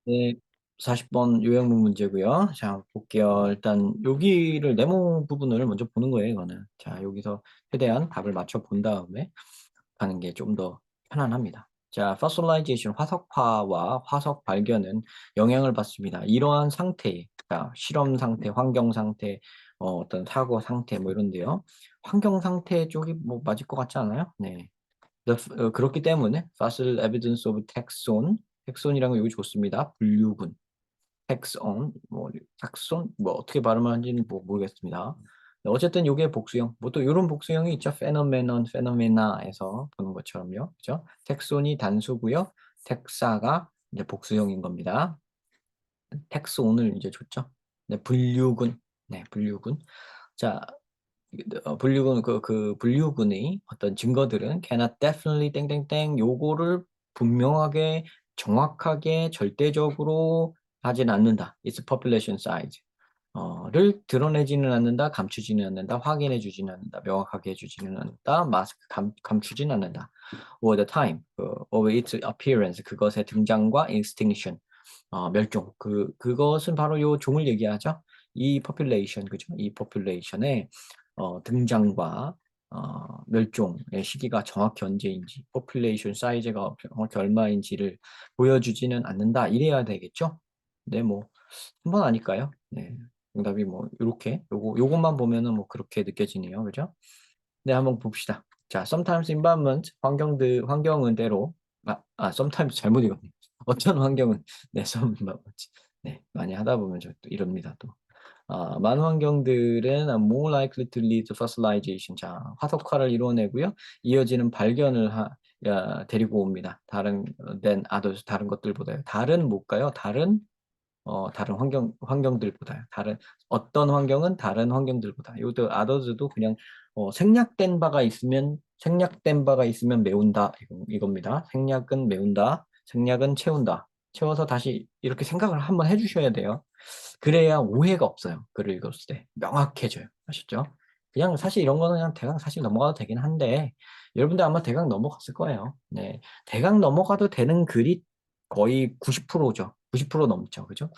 네, 40번 요약문 문제고요. 자, 볼게요. 일단 여기를 네모 부분을 먼저 보는 거예요, 이거는. 자, 여기서 최대한 답을 맞춰 본 다음에 하는 게 좀 더 편안합니다. 자, fossilization, 화석화와 화석 발견은 영향을 받습니다. 이러한 상태, 자, 실험 상태, 환경 상태, 어떤 사고 상태 뭐 이런데요. 환경 상태 쪽이 뭐 맞을 것 같지 않아요? 네. 그렇기 때문에 fossil evidence of taxon, 텍손이라는 거 여기 좋습니다. 분류군, 텍손, 뭐 텍손, 뭐 어떻게 발음하는지는 뭐 모르겠습니다. 네, 어쨌든 이게 복수형, 뭐 또 이런 복수형이 있죠. 페노메논, 페노메나에서 보는 것처럼요, 그죠? 텍손이 단수고요, 텍사가 이제 복수형인 겁니다. 텍손을 이제 줬죠. 네, 분류군, 네, 분류군. 자, 분류군 그 분류군의 어떤 증거들은 cannot definitely 땡땡땡 요거를 분명하게 정확하게 절대적으로 하진 않는다. its population size 를 드러내지는 않는다, 감추지는 않는다, 확인해 주지는 않는다, 명확하게 해주지는 않는다, 감추지는 않는다. or the time of its appearance 그것의 등장과 extinction 멸종 그것은 바로 요 종을 얘기하죠. 이 population 그죠? 이 population의 등장과 멸종의 시기가 정확히 언제인지, population 사이즈가 정확히 얼마인지를 보여주지는 않는다. 이래야 되겠죠? 네, 뭐, 한 번 아닐까요? 네. 정답이 뭐, 요렇게, 요것만 보면은 뭐, 그렇게 느껴지네요. 그죠? 네, 한번 봅시다. 자, sometimes environment, 환경은 때로, sometimes 잘못 읽었네. 어떤 환경은, 네, some environment. 네, 많이 하다 보면 저 또 이럽니다, 또. 많은 환경들은 more likely to lead to fossilization. 자, 화석화를 이뤄내고요. 이어지는 발견을 데리고 옵니다. 다른 than others, 다른 것들보다요. 다른 뭘까요? 다른 환경들보다요. 어떤 환경은 다른 환경들보다. 이것도 others도 그냥 생략된 바가 있으면 메운다 이겁니다. 생략은 메운다. 생략은 채운다. 채워서 다시 이렇게 생각을 한번 해주셔야 돼요. 그래야 오해가 없어요. 글을 읽었을 때. 명확해져요. 아시죠? 그냥 사실 이런 거는 그냥 대강 사실 넘어가도 되긴 한데, 여러분들 아마 대강 넘어갔을 거예요. 네. 대강 넘어가도 되는 글이 거의 90%죠. 90% 넘죠. 그죠?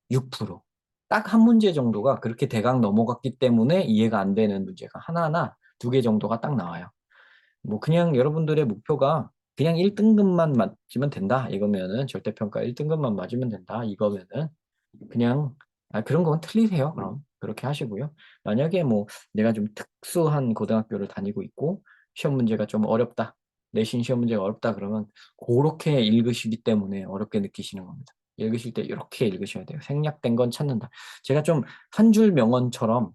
96%. 딱 한 문제 정도가 그렇게 대강 넘어갔기 때문에 이해가 안 되는 문제가 하나나 두 개 정도가 딱 나와요. 뭐 그냥 여러분들의 목표가 그냥 1등급만 맞으면 된다. 이거면은 절대평가 1등급만 맞으면 된다. 이거면은 그냥 그런 건 틀리세요. 그럼 그렇게 하시고요. 만약에 뭐 내가 좀 특수한 고등학교를 다니고 있고 시험 문제가 좀 어렵다. 내신 시험 문제가 어렵다 그러면 그렇게 읽으시기 때문에 어렵게 느끼시는 겁니다. 읽으실 때 이렇게 읽으셔야 돼요. 생략된 건 찾는다. 제가 좀 한 줄 명언처럼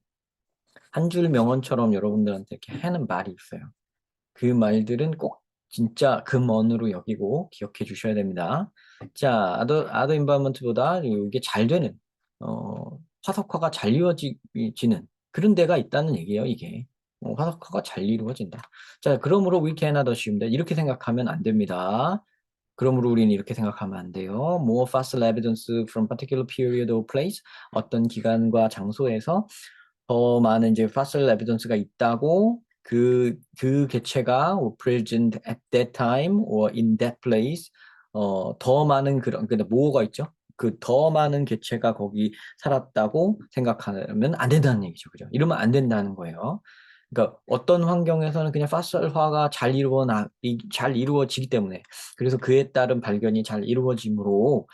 여러분들한테 이렇게 하는 말이 있어요. 그 말들은 꼭 진짜 금언으로 여기고 기억해 주셔야 됩니다. 자, 아더 인바이먼트보다 이게 잘 되는 화석화가 잘 이루어지는 그런 데가 있다는 얘기예요, 이게. 화석화가 잘 이루어진다. 자, 그러므로 we cannot assume that 이렇게 생각하면 안 됩니다. 그러므로 우리는 이렇게 생각하면 안 돼요. More fossil evidence from particular period or place. 어떤 기간과 장소에서 더 많은 이제 fossil evidence가 있다고 그 개체가 present at that time or in that place 더 많은 그런 근데 뭐가 있죠? 그 더 많은 개체가 거기 살았다고 생각하면 안 된다는 얘기죠. 그죠? 이러면 안 된다는 거예요. 그러니까 어떤 환경에서는 그냥 파설화가 잘 이루어지기 때문에 그래서 그에 따른 발견이 잘 이루어지므로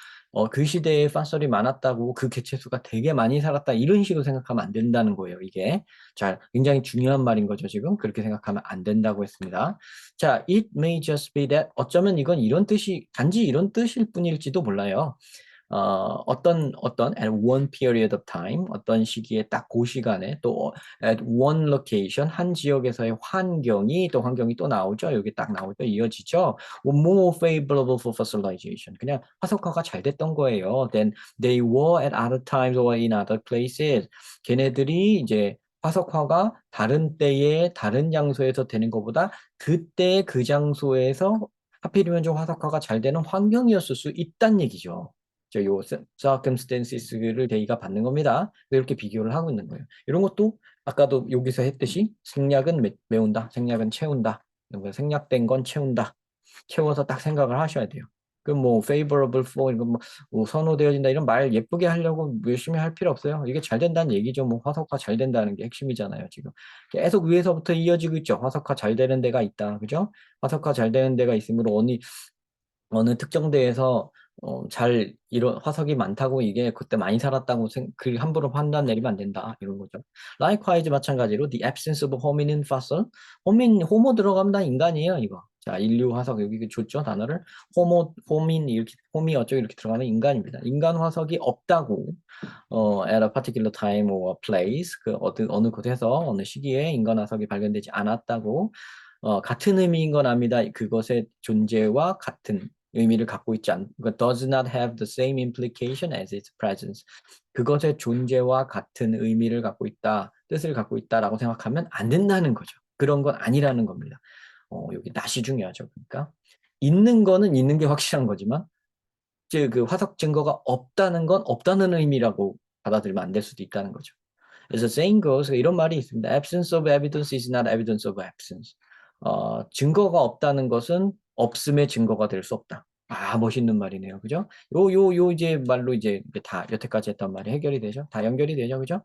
그 시대에 파설이 많았다고 그 개체수가 되게 많이 살았다 이런 식으로 생각하면 안 된다는 거예요. 이게 자 굉장히 중요한 말인 거죠. 지금 그렇게 생각하면 안 된다고 했습니다. 자, it may just be that 어쩌면 이건 이런 뜻이 단지 이런 뜻일 뿐일지도 몰라요. 어떤 at one period of time 어떤 시기에 딱 그 시간에 또 at one location 한 지역에서의 환경이 또 나오죠. 여기 딱 나오죠. 이어지죠. more favorable for fossilization. 그냥 화석화가 잘 됐던 거예요. Then they were at other times or in other places. 걔네들이 이제 화석화가 다른 때에 다른 장소에서 되는 것보다 그때 그 장소에서 하필이면 좀 화석화가 잘 되는 환경이었을 수 있다는 얘기죠. 요 circumstances를 대의가 받는 겁니다. 이렇게 비교를 하고 있는 거예요. 이런 것도 아까도 여기서 했듯이 생략은 메운다, 생략은 채운다. 생략된 건 채운다. 채워서 딱 생각을 하셔야 돼요. 그 뭐 favorable for 이거 뭐 선호되어진다 이런 말 예쁘게 하려고 열심히 할 필요 없어요. 이게 잘 된다는 얘기죠. 뭐 화석화 잘 된다는 게 핵심이잖아요. 지금 계속 위에서부터 이어지고 있죠. 화석화 잘 되는 데가 있다. 그죠? 화석화 잘 되는 데가 있으므로 어느 특정 대에서 잘 이런 화석이 많다고 이게 그때 많이 살았다고 그 함부로 판단 내리면 안 된다 이런 거죠. Likewise 마찬가지로 the absence of hominin fossil 호모 들어가면 다 인간이에요 이거. 자 인류 화석 여기 줬죠 단어를 호민 이렇게 호미 어쩌고 이렇게 들어가면 인간입니다. 인간 화석이 없다고 at a particular time or place 그 어느 곳에서 어느 시기에 인간 화석이 발견되지 않았다고 같은 의미인 건 압니다. 그것의 존재와 같은 의미를 갖고 있지 그러니까 does not have the same implication as its presence. 그것의 존재와 같은 의미를 갖고 있다, 뜻을 갖고 있다라고 생각하면 안 된다는 거죠. 그런 건 아니라는 겁니다. 여기 낫이 중요하죠. 그러니까 있는 거는 있는 게 확실한 거지만 즉 그 화석 증거가 없다는 건 없다는 의미라고 받아들이면 안 될 수도 있다는 거죠. As the saying goes, 이런 말이 있습니다. Absence of evidence is not evidence of absence. 증거가 없다는 것은 없음의 증거가 될 수 없다. 아, 멋있는 말이네요. 그죠? 요 이제 말로 이제 다 여태까지 했던 말이 해결이 되죠. 다 연결이 되죠. 그죠?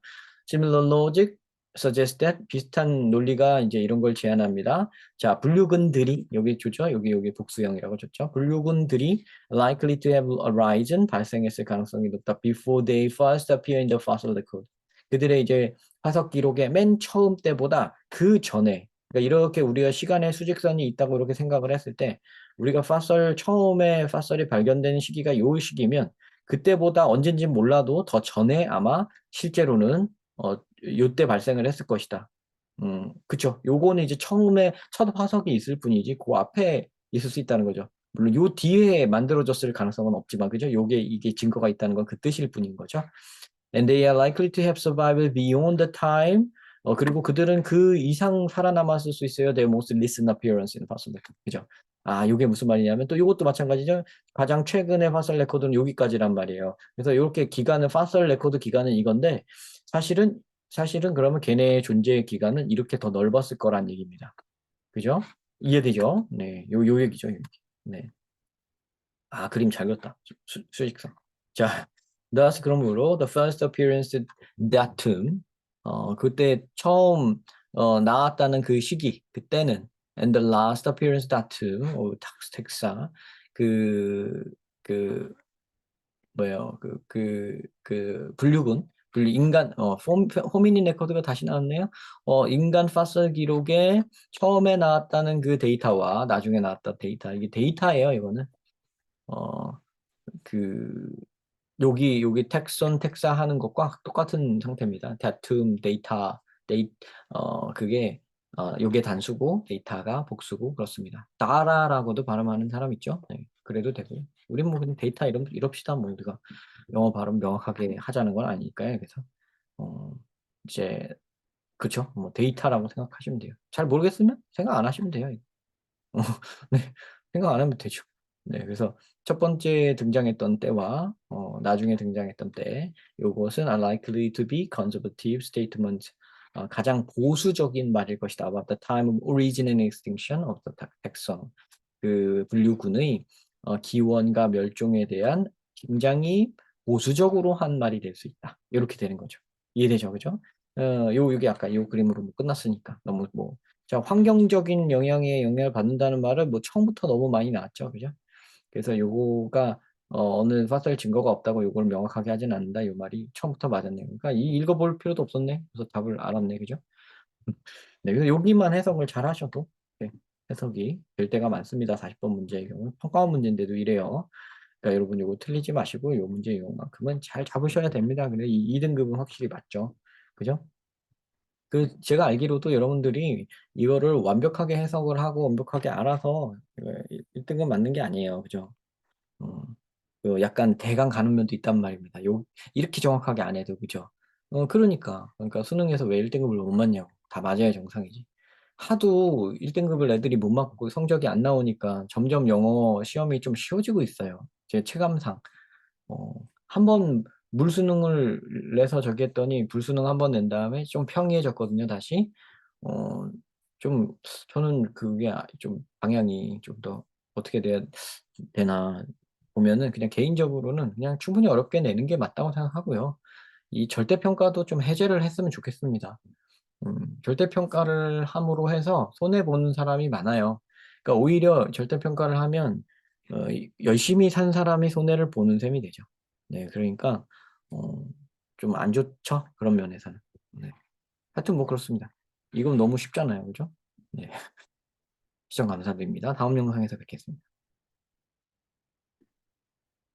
Similar logic suggests that 비슷한 논리가 이제 이런 걸 제안합니다. 자, 분류군들이 여기 줬죠. 여기 복수형이라고 줬죠. 분류군들이 likely to have arisen 발생했을 가능성이 높다. Before they first appear in the fossil record. 그들의 이제 화석 기록의 맨 처음 때보다 그 전에 그러니까 이렇게 우리가 시간의 수직선이 있다고 이렇게 생각을 했을 때 우리가 처음에 파설이 발견된 시기가 요 시기면 그때보다 언젠지 몰라도 더 전에 아마 실제로는 요때 발생을 했을 것이다. 그쵸. 요거는 이제 처음에 첫 화석이 있을 뿐이지 그 앞에 있을 수 있다는 거죠. 물론 요 뒤에 만들어졌을 가능성은 없지만 그죠? 이게 증거가 있다는 건 그 뜻일 뿐인 거죠. And they are likely to have survived beyond the time. 그리고 그들은 그 이상 살아남았을 수 있어요. Their most recent appearance in fossil record. 그죠? 아, 이게 무슨 말이냐면 또 이것도 마찬가지죠. 가장 최근의 파설 레코드는 여기까지란 말이에요. 그래서 이렇게 기간은 파설 레코드 기간은 이건데 사실은 그러면 걔네의 존재 기간은 이렇게 더 넓었을 거란 얘기입니다. 그죠? 이해되죠? 네, 요 얘기죠. 요 얘기. 네. 아, 그림 잘 그렸다. 수직선. 자, thus 그러므로 the first appearance datum 그때 처음 나왔다는 그 시기 그때는 and the last appearance datum 텍사 그 그 뭐예요 분류 인간 호미닌 레코드가 다시 나왔네요. 인간 파설 기록에 처음에 나왔다는 그 데이터와 나중에 나왔던 데이터 이게 데이터예요 이거는. 어, 그 여기 텍선 텍사 하는 것과 똑같은 상태입니다. 다툼 그게 요게 단수고 데이터가 복수고 그렇습니다. 따라라고도 발음하는 사람 있죠. 네, 그래도 되고요. 우린 뭐 그냥 데이터 이럽시다 뭐 우리가 영어 발음 명확하게 하자는 건 아니니까요. 그래서 어, 이제 그쵸? 뭐 데이터라고 생각하시면 돼요. 잘 모르겠으면 생각 안 하시면 돼요. 어, 네, 생각 안 하면 되죠. 네, 그래서 첫 번째 등장했던 때와 나중에 등장했던 때, 요것은 are likely to be conservative statement, 가장 보수적인 말일 것이다. About the time of origin and extinction of the taxon. 그 분류군의 기원과 멸종에 대한 굉장히 보수적으로 한 말이 될 수 있다. 이렇게 되는 거죠. 이해되죠, 그죠? 요게 아까 요 그림으로 뭐 끝났으니까 너무 뭐 자, 환경적인 영향을 받는다는 말은 뭐 처음부터 너무 많이 나왔죠. 그죠? 그래서 요거가 어느 파설 증거가 없다고 요걸 명확하게 하진 않는다. 요 말이 처음부터 맞았네요. 그러니까 읽어볼 필요도 없었네. 그래서 답을 알았네. 그죠? 네, 그래서 여기만 해석을 잘 하셔도 네, 해석이 될 때가 많습니다. 40번 문제의 경우. 평가원 문제인데도 이래요. 그러니까 여러분 요거 틀리지 마시고 요 문제 요만큼은 잘 잡으셔야 됩니다. 근데 이 2등급은 확실히 맞죠. 그죠? 제가 알기로도 여러분들이 이거를 완벽하게 해석을 하고 완벽하게 알아서 1등급 맞는 게 아니에요. 그죠? 어, 약간 대강 가는 면도 있단 말입니다. 이렇게 정확하게 안 해도, 그죠? 그러니까 수능에서 왜 1등급을 못 맞냐고. 다 맞아야 정상이지. 하도 1등급을 애들이 못 맞고 성적이 안 나오니까 점점 영어 시험이 좀 쉬워지고 있어요. 제 체감상. 한 번 물수능을 내서 저기 했더니 불수능 한 번 낸 다음에 좀 평이해졌거든요, 다시. 어, 좀, 저는 그게 좀 방향이 좀 더 어떻게 되나. 보면은 그냥 개인적으로는 그냥 충분히 어렵게 내는 게 맞다고 생각하고요. 이 절대평가도 좀 해제를 했으면 좋겠습니다. 절대평가를 함으로 해서 손해보는 사람이 많아요. 그러니까 오히려 절대평가를 하면 열심히 산 사람이 손해를 보는 셈이 되죠. 네, 그러니까 좀 안 좋죠. 그런 면에서는. 네. 하여튼 뭐 그렇습니다. 이건 너무 쉽잖아요. 그죠? 네. 시청 감사드립니다. 다음 영상에서 뵙겠습니다.